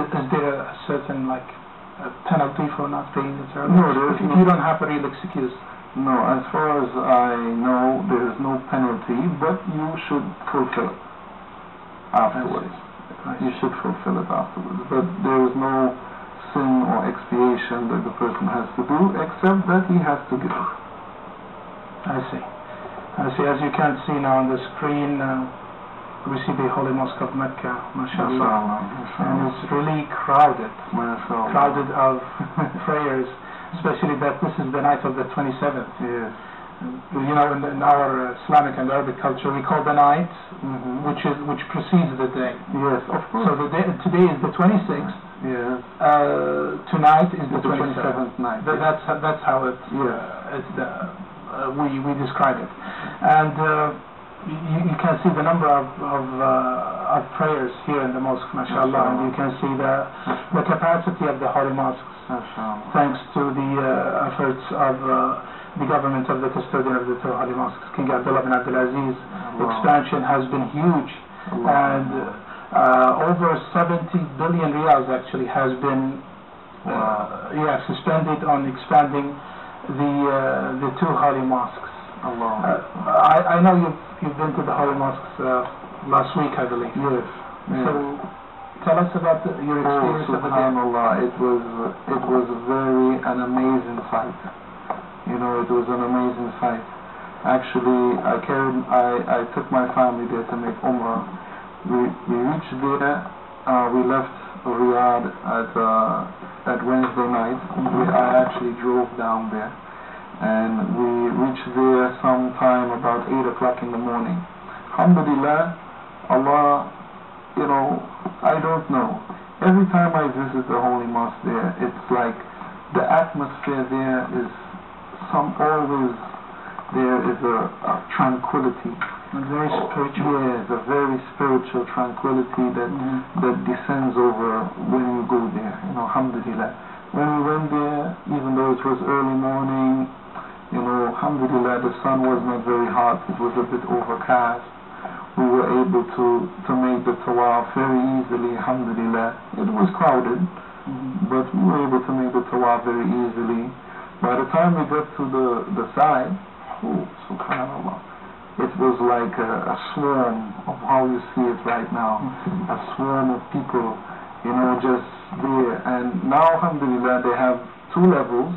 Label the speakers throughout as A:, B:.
A: Is there a certain penalty for not paying it early?
B: No, there is
A: if you don't have a real excuse.
B: No, as far as I know, there is no penalty, but you should fulfill it afterwards. You should fulfill it afterwards, but there is no sin or expiation that the person has to do, except that he has to give it.
A: I see. As you can see now on the screen, we see the Holy Mosque of Mecca, mashallah, and it's really crowded of prayers, especially that this is the night of the 27th.
B: Yes.
A: You know, in our Islamic and Arabic culture, we call the night, which precedes the day.
B: Yes, of course.
A: So today is the 26th.
B: Yes.
A: Tonight is the
B: 27th night.
A: That's how we describe it, and. You can see the number of prayers here in the mosque, mashallah, and you can see the capacity of the holy mosques, thanks to the efforts of the government of the custodian of the two holy mosques, King Abdullah bin Abdul Aziz. The expansion has been huge, and over 70 billion riyals actually has been suspended on expanding the two holy mosques. I know you've been to the holy mosques last week, I believe.
B: Yes.
A: So tell us about your experience of the day.
B: SubhanAllah, it was an amazing sight. You know, it was an amazing sight. Actually, I took my family there to make Umrah. We reached there. We left Riyadh at Wednesday night. I actually drove down there. And we reached there sometime about 8 o'clock in the morning. Alhamdulillah, Allah, you know, I don't know. Every time I visit the holy mosque there, it's like the atmosphere there is there is a tranquility.
A: Very spiritual.
B: Yes, a very spiritual tranquility that descends over when you go there. You know, alhamdulillah. When we went there, even though it was early morning, you know, alhamdulillah, the sun was not very hot, it was a bit overcast. We were able to make the tawaf very easily, alhamdulillah. It was crowded, but we were able to make the tawaf very easily. By the time we got to the side, subhanallah, it was like a swarm of how you see it right now. A swarm of people, you know, just there. And now, alhamdulillah, they have 2 levels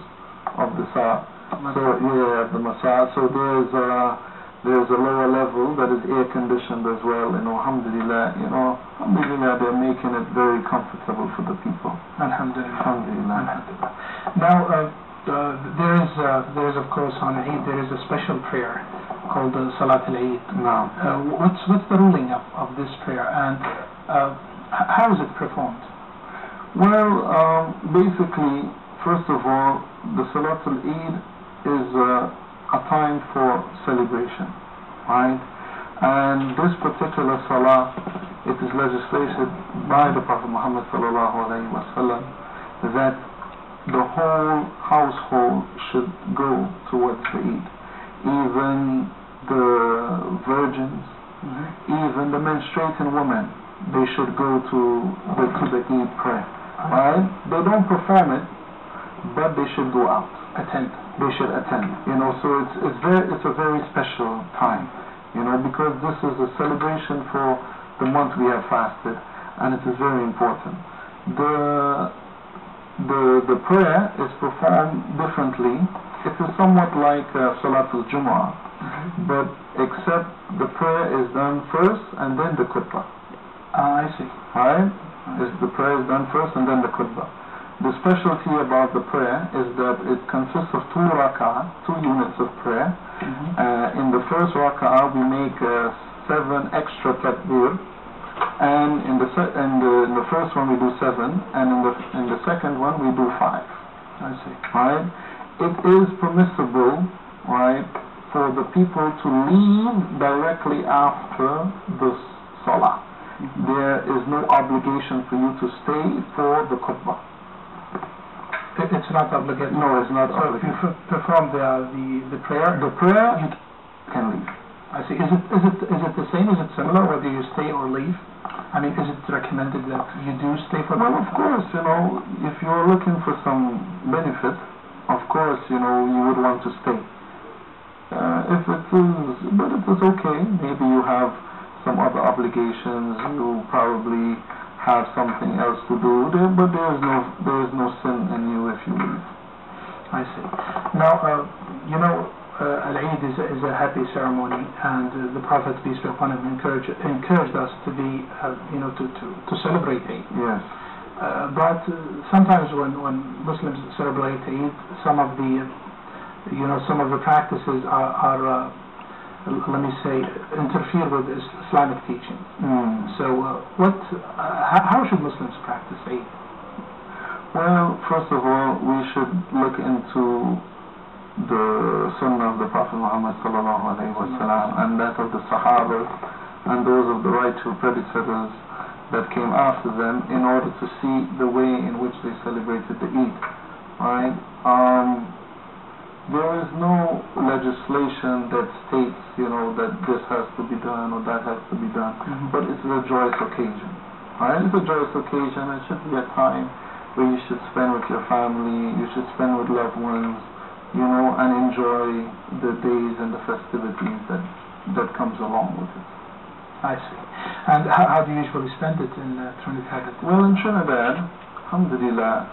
B: of the Sa. So the Masa. So there's a lower level that is air conditioned as well. You know, alhamdulillah, they're making it very comfortable for the people.
A: Alhamdulillah. Now there is of course on Eid there is a special prayer called Salat al-Eid.
B: Now,
A: what's the ruling of this prayer, and how is it performed?
B: Well, basically, first of all, the Salat al-Eid is a time for celebration, right? And this particular salah, it is legislated by the Prophet Muhammad sallallahu alaihi wasallam that the whole household should go towards the Eid, even the virgins, even the menstruating women. They should go to the Eid prayer, right? They don't perform it, but they should go out. They should attend. You know, so it's a very special time. You know, because this is a celebration for the month we have fasted, and it is very important. The prayer is performed differently. It is somewhat like Salatul Jumu'ah, but except the prayer is done first and then the khutbah.
A: I see.
B: Right? The prayer is done first and then the khutbah. The specialty about the prayer is that it consists of 2 rak'ah, 2 units of prayer. In the first rak'ah we make 7 extra takbir, and in the first one we do 7, and in the second one we do 5.
A: I see.
B: Right? It is permissible, right, for the people to leave directly after the salah. There is no obligation for you to stay for the khutbah.
A: It's not obligatory.
B: No, it's not
A: obligatory. So if you perform the prayer,
B: you can leave.
A: I see. Is it the same? Is it similar whether you stay or leave? I mean, is it recommended that you do stay for?
B: Well, of course, you know, if you're looking for some benefit, of course, you know, you would want to stay. If it is, but it is okay. Maybe you have some other obligations. You probably have something else to do. But there is no sin in you if you leave.
A: I see. Now, you know, Al-Eid is a happy ceremony, and the Prophet, peace be upon him, encouraged us to be, you know, to celebrate Eid.
B: Yes.
A: But sometimes when Muslims celebrate Eid, some of the practices are let me say, interfere with Islamic teaching. So, how should Muslims practice Eid?
B: Well, first of all, we should look into the Sunnah of the Prophet Muhammad sallallahu alaihi wasallam, and that of the Sahaba, and those of the rightful predecessors that came after them, in order to see the way in which they celebrated the Eid. Right? There is no legislation that states, you know, that this has to be done or that has to be done, but it's a joyous occasion. Right? It's a joyous occasion. It should be a time where you should spend with your family, you should spend with loved ones, you know, and enjoy the days and the festivities that comes along with it.
A: I see. And how do you usually spend it in Trinidad?
B: Well, in Trinidad, alhamdulillah,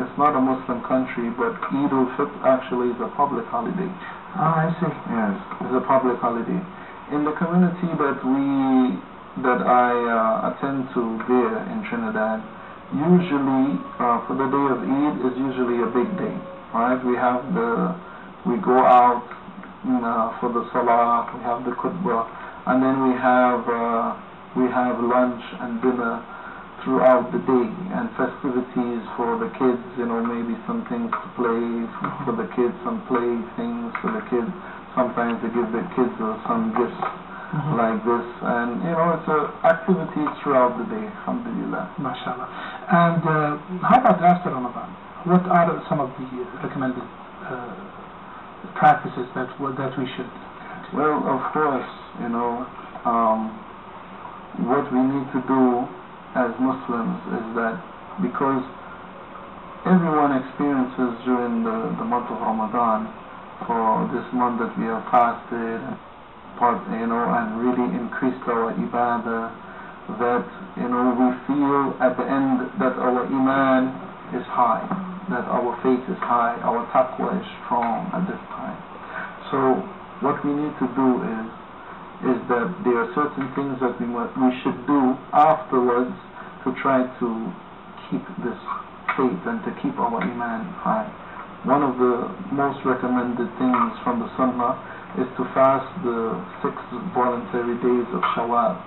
B: it's not a Muslim country, but Eid al-Fitr actually is a public holiday.
A: I see.
B: Yes, it's a public holiday. In the community that I attend to there in Trinidad, usually for the day of Eid is usually a big day. Right? We go out for the salah, we have the khutbah, and then we have lunch and dinner throughout the day, and festivities for the kids, you know, maybe some things to play for the kids, some play things for the kids. Sometimes they give the kids some gifts like this, and you know, it's activities throughout the day, alhamdulillah.
A: MashaAllah. And how about after Ramadan? What are some of the recommended practices that we should do?
B: Well, of course, you know, what we need to do as Muslims is that, because everyone experiences during the month of Ramadan, for this month that we have fasted, you know, and really increased our ibadah, that, you know, we feel at the end that our iman is high, that our faith is high, our taqwa is strong at this time. So what we need to do is that there are certain things that we should do afterwards to try to keep this faith and to keep our iman high. One of the most recommended things from the Sunnah is to fast the 6 voluntary days of Shawwal,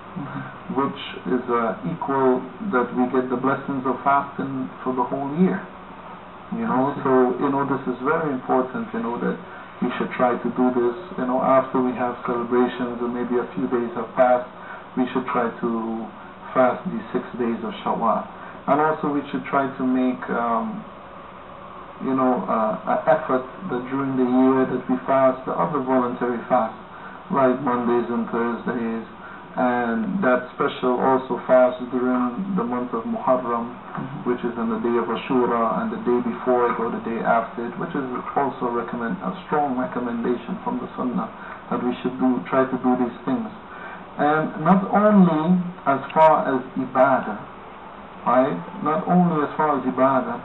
B: which is equal that we get the blessings of fasting for the whole year. You know, so, you know, this is very important, you know, that we should try to do this, you know, after we have celebrations or maybe a few days have passed, we should try to fast these 6 days of Shawwal. And also we should try to make, you know, an effort that during the year that we fast the other voluntary fasts, like Mondays and Thursdays, and that special also fast during the month of Muharram, which is on the day of Ashura, and the day before it or the day after it, which is also a strong recommendation from the Sunnah that we should try to do these things. And not only as far as ibadah, right? Not only as far as ibadah,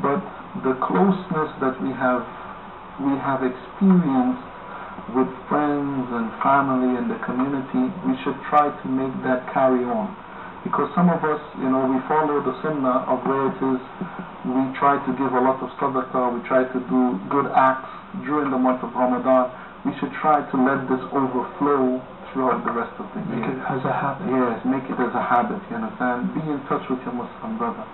B: but the closeness that we have experienced with friends and family and the community, we should try to make that carry on. Because some of us, you know, we follow the Sunnah of where it is, we try to give a lot of sadaqah, we try to do good acts during the month of Ramadan. We should try to let this overflow throughout the rest of the year.
A: Make it as a habit.
B: Yes, make it as a habit, you understand? Be in touch with your Muslim brother.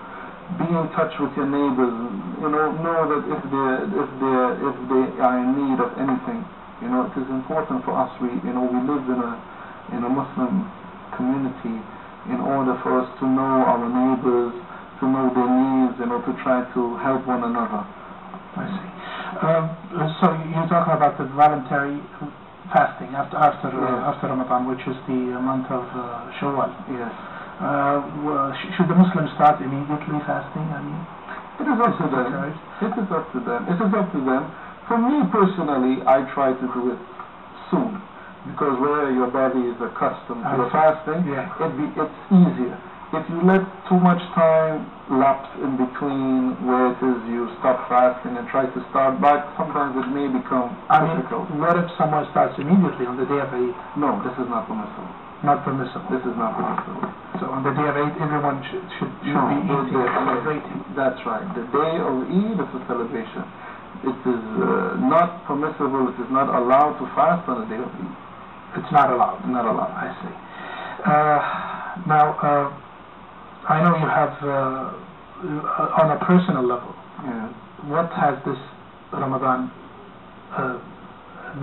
B: Be in touch with your neighbors. You know that if they are in need of anything, you know, it is important for us. We live in a Muslim community, in order for us to know our neighbors, to know their needs, you know, to try to help one another.
A: I see. So you're talking about the voluntary fasting after Ramadan, which is the month of Shawwal.
B: Yes.
A: Should the Muslims start immediately fasting? I mean,
B: it is up to them. It is up to them. It is up to them. For me personally, I try to do it soon, because where your body is accustomed to fasting, it's easier. If you let too much time lapse in between where it is you stop fasting and try to start back, sometimes it may become difficult.
A: What if someone starts immediately on the day of Eid?
B: No, this is not permissible.
A: Not permissible.
B: This is not permissible.
A: So on the day of Eid, everyone should be eating and celebrating.
B: That's right. The day of Eid is a celebration. It is not permissible, it is not allowed to fast on the day of Eid.
A: It's not allowed?
B: Not allowed.
A: I see. Now, I know you have, on a personal level, what has this Ramadan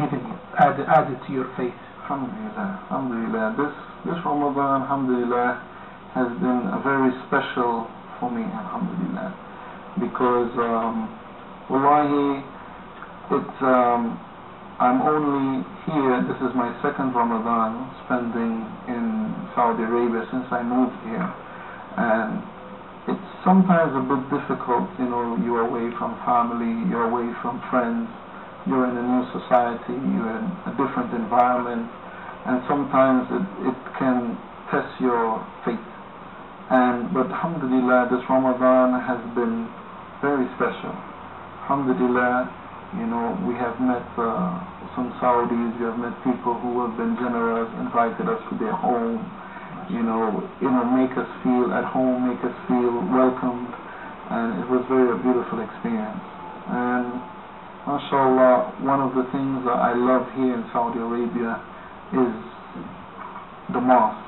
A: given you, added to your faith?
B: Alhamdulillah, alhamdulillah. This Ramadan, alhamdulillah, has been very special for me, alhamdulillah, because wallahi, I'm only here, this is my second Ramadan spending in Saudi Arabia since I moved here, and it's sometimes a bit difficult, you know, you're away from family, you're away from friends, you're in a new society, you're in a different environment, and sometimes it can test your faith. But alhamdulillah, this Ramadan has been very special. Alhamdulillah, you know, we have met some Saudis, we have met people who have been generous, invited us to their home, you know, make us feel at home, make us feel welcomed, and it was a beautiful experience. And mashallah, one of the things that I love here in Saudi Arabia is the mosque.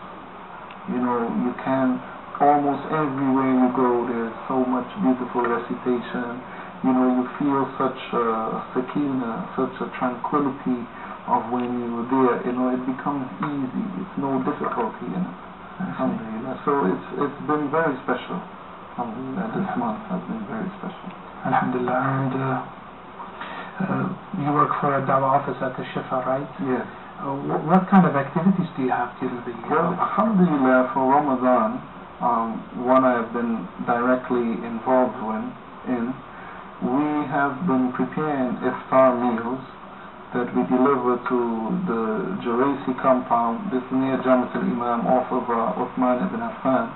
B: You know, you can, almost everywhere you go, there's so much beautiful recitation. You know, you feel such a sakina, such a tranquility of when you're there. You know, it becomes easy. It's no difficulty in it. Alhamdulillah. So it's been very special. Alhamdulillah, this month has been very special.
A: Alhamdulillah. And you work for a dawah office at the Shifa, right?
B: Yes.
A: What kind of activities do you have during the year?
B: Well, alhamdulillah, for Ramadan, one I have been directly involved in, we have been preparing iftar meals that we deliver to the Juraisi compound. This is near Jamaat al-Imam off of Uthman ibn Affan.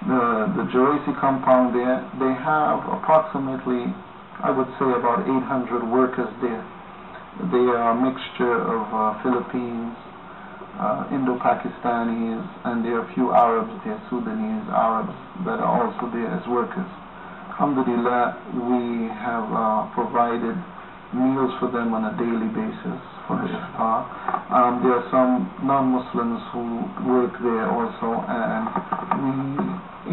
B: The Juraisi compound there, they have approximately, I would say, about 800 workers there. They are a mixture of Philippines, Indo-Pakistanis, and there are a few Arabs there, Sudanese Arabs, that are also there as workers. Alhamdulillah, we have provided meals for them on a daily basis for the iftar. There are some non-Muslims who work there also, and we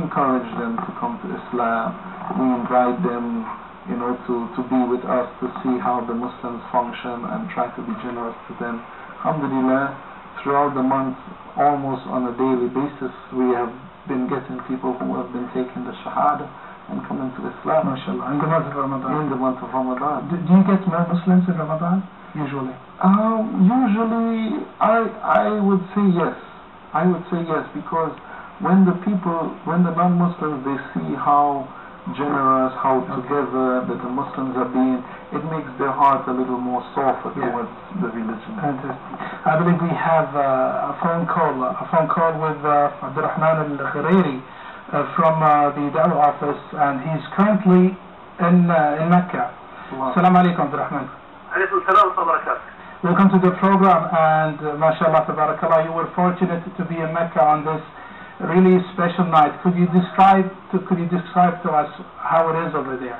B: encourage them to come to Islam. We invite them, you know, to be with us, to see how the Muslims function and try to be generous to them. Alhamdulillah, throughout the month, almost on a daily basis, we have been getting people who have been taking the Shahada and coming to Islam.
A: MashaAllah. In the month of Ramadan.
B: In the month of Ramadan.
A: Do you get more Muslims in Ramadan, usually?
B: Usually, I would say yes. I would say yes, because when the non-Muslims, they see how generous, how together that the Muslims are being, it makes their heart a little more softer towards the religion.
A: Fantastic. I believe we have a phone call with Abdurrahman al-Khiriri from the Dawah office, and he's currently in Mecca. Assalamu alaikum, Abdurrahman.
C: Alaikum salam wa barakatuh.
A: Welcome to the program, and mashallah, tabarakallah, you were fortunate to be in Mecca on this really special night. Could you describe to us how it is over there?